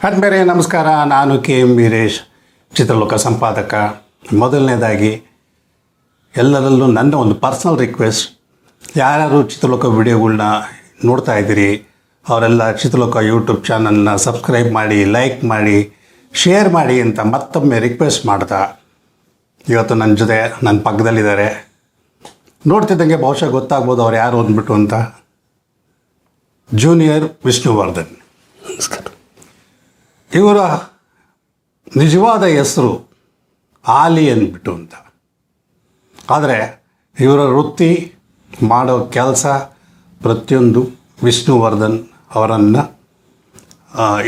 ಆದ್ಮೇಲೆ ನಮಸ್ಕಾರ. ನಾನು KM ವೀರೇಶ್, ಚಿತ್ರಲೋಕ ಸಂಪಾದಕ. ಮೊದಲನೇದಾಗಿ ಎಲ್ಲರಲ್ಲೂ ನನ್ನ ಒಂದು ಪರ್ಸ್ನಲ್ ರಿಕ್ವೆಸ್ಟ್, ಯಾರ್ಯಾರು ಚಿತ್ರಲೋಕ ವಿಡಿಯೋಗಳ್ನ ನೋಡ್ತಾ ಇದ್ದೀರಿ ಅವರೆಲ್ಲ ಚಿತ್ರಲೋಕ ಯೂಟ್ಯೂಬ್ ಚಾನಲ್ನ ಸಬ್ಸ್ಕ್ರೈಬ್ ಮಾಡಿ, ಲೈಕ್ ಮಾಡಿ, ಶೇರ್ ಮಾಡಿ ಅಂತ ಮತ್ತೊಮ್ಮೆ ರಿಕ್ವೆಸ್ಟ್ ಮಾಡ್ತಾ, ಇವತ್ತು ನನ್ನ ಜೊತೆ ನನ್ನ ಪಕ್ಕದಲ್ಲಿದ್ದಾರೆ. ನೋಡ್ತಿದ್ದಂಗೆ ಬಹುಶಃ ಗೊತ್ತಾಗ್ಬೋದು ಅವ್ರು ಯಾರು ಅಂದ್ಬಿಟ್ಟು ಅಂತ. ಜೂನಿಯರ್ ವಿಷ್ಣುವರ್ಧನ್. ನಮಸ್ಕಾರ. ಇವರ ನಿಜವಾದ ಹೆಸರು ಆಲಿ ಅಂದ್ಬಿಟ್ಟು ಅಂತ. ಆದರೆ ಇವರ ವೃತ್ತಿ, ಮಾಡೋ ಕೆಲಸ ಪ್ರತಿಯೊಂದು ವಿಷ್ಣುವರ್ಧನ್ ಅವರನ್ನು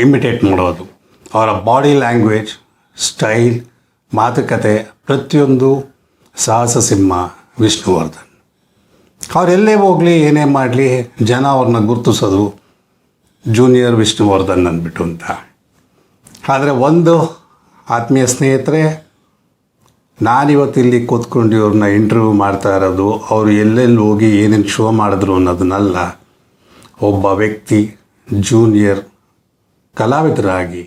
ಇಮಿಟೇಟ್ ಮಾಡೋದು. ಅವರ ಬಾಡಿ ಲ್ಯಾಂಗ್ವೇಜ್, ಸ್ಟೈಲ್, ಮಾತುಕತೆ ಪ್ರತಿಯೊಂದು ಸಾಹಸ ಸಿಂಹ ವಿಷ್ಣುವರ್ಧನ್. ಅವರೆಲ್ಲೇ ಹೋಗಲಿ, ಏನೇ ಮಾಡಲಿ, ಜನ ಅವ್ರನ್ನ ಗುರುತಿಸೋದು ಜೂನಿಯರ್ ವಿಷ್ಣುವರ್ಧನ್ ಅಂದ್ಬಿಟ್ಟು ಅಂತ. ಆದರೆ ಒಂದು ಆತ್ಮೀಯ ಸ್ನೇಹಿತರೆ, ನಾನಿವತ್ತು ಇಲ್ಲಿ ಕೂತ್ಕೊಂಡು ಇವ್ರನ್ನ ಇಂಟರ್ವ್ಯೂ ಮಾಡ್ತಾ ಇರೋದು ಅವರು ಎಲ್ಲೆಲ್ಲಿ ಹೋಗಿ ಏನೇನು ಶೋ ಮಾಡಿದ್ರು ಅನ್ನೋದನ್ನಲ್ಲ. ಒಬ್ಬ ವ್ಯಕ್ತಿ ಜೂನಿಯರ್ ಕಲಾವಿದರಾಗಿ,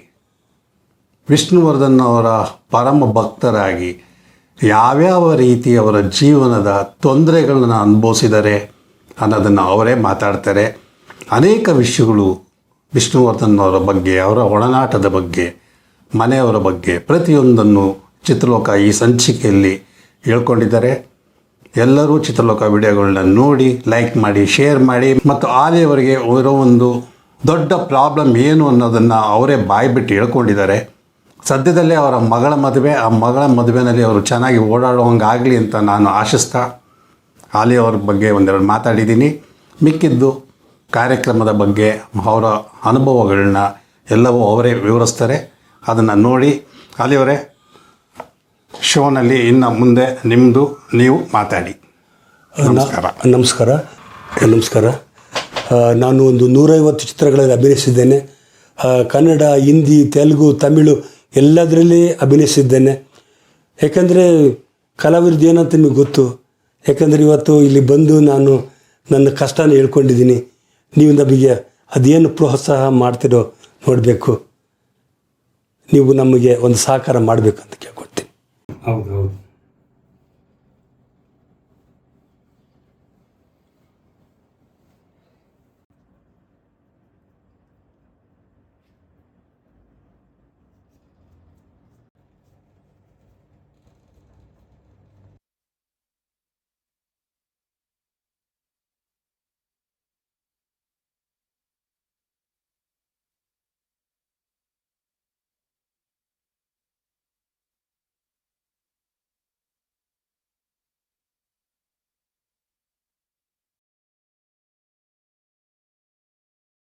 ವಿಷ್ಣುವರ್ಧನ್ ಅವರ ಪರಮ ಭಕ್ತರಾಗಿ ಯಾವ್ಯಾವ ರೀತಿ ಅವರ ಜೀವನದ ತೊಂದರೆಗಳನ್ನ ಅನುಭವಿಸಿದ್ದಾರೆ ಅನ್ನೋದನ್ನು ಅವರೇ ಮಾತಾಡ್ತಾರೆ. ಅನೇಕ ವಿಷಯಗಳು ವಿಷ್ಣುವರ್ಧನ್ ಅವರ ಬಗ್ಗೆ, ಅವರ ಒಡನಾಟದ ಬಗ್ಗೆ, ಮನೆಯವರ ಬಗ್ಗೆ ಪ್ರತಿಯೊಂದನ್ನು ಚಿತ್ರಲೋಕ ಈ ಸಂಚಿಕೆಯಲ್ಲಿ ಹೇಳ್ಕೊಂಡಿದ್ದಾರೆ. ಎಲ್ಲರೂ ಚಿತ್ರಲೋಕ ವಿಡಿಯೋಗಳನ್ನ ನೋಡಿ, ಲೈಕ್ ಮಾಡಿ, ಶೇರ್ ಮಾಡಿ. ಮತ್ತು ಆಲಿಯವರಿಗೆ ಇರೋ ಒಂದು ದೊಡ್ಡ ಪ್ರಾಬ್ಲಮ್ ಏನು ಅನ್ನೋದನ್ನು ಅವರೇ ಬಾಯ್ಬಿಟ್ಟು ಹೇಳ್ಕೊಂಡಿದ್ದಾರೆ. ಸದ್ಯದಲ್ಲೇ ಅವರ ಮಗಳ ಮದುವೆ, ಆ ಮಗಳ ಮದುವೆಯಲ್ಲಿ ಅವರು ಚೆನ್ನಾಗಿ ಓಡಾಡುವಂಗಾಗಲಿ ಅಂತ ನಾನು ಆಶಿಸ್ತಾ ಆಲಿ ಅವ್ರ ಬಗ್ಗೆ ಒಂದೆರಡು ಮಾತಾಡಿದ್ದೀನಿ. ಮಿಕ್ಕಿದ್ದು ಕಾರ್ಯಕ್ರಮದ ಬಗ್ಗೆ ಅವರ ಅನುಭವಗಳನ್ನ ಎಲ್ಲವೂ ಅವರೇ ವಿವರಿಸ್ತಾರೆ. ಅದನ್ನು ನೋಡಿ ಆಲಿಯವರೇ, ಶೋನಲ್ಲಿ ಇನ್ನು ಮುಂದೆ ನಿಮ್ಮದು ನೀವು ಮಾತಾಡಿ. ನಮಸ್ಕಾರ. ನಮಸ್ಕಾರ. ನಮಸ್ಕಾರ. ನಾನು ಒಂದು 150 ಚಿತ್ರಗಳಲ್ಲಿ ಅಭಿನಯಿಸಿದ್ದೇನೆ. ಕನ್ನಡ, ಹಿಂದಿ, ತೆಲುಗು, ತಮಿಳು ಎಲ್ಲದರಲ್ಲಿ ಅಭಿನಯಿಸಿದ್ದೇನೆ. ಯಾಕಂದರೆ ಕಲಾವಿದರದ್ದು ಏನಂತ ನಿಮಗೆ ಗೊತ್ತು. ಯಾಕಂದರೆ ಇವತ್ತು ಇಲ್ಲಿ ಬಂದು ನಾನು ನನ್ನ ಕಷ್ಟನ ಹೇಳ್ಕೊಂಡಿದ್ದೀನಿ. ನೀವು ನಮಗೆ ಅದೇನು ಪ್ರೋತ್ಸಾಹ ಮಾಡ್ತಿರೋ ನೋಡಬೇಕು. ನೀವು ನಮಗೆ ಒಂದು ಸಹಕಾರ ಮಾಡಬೇಕಂತ ಕೇಳಿ.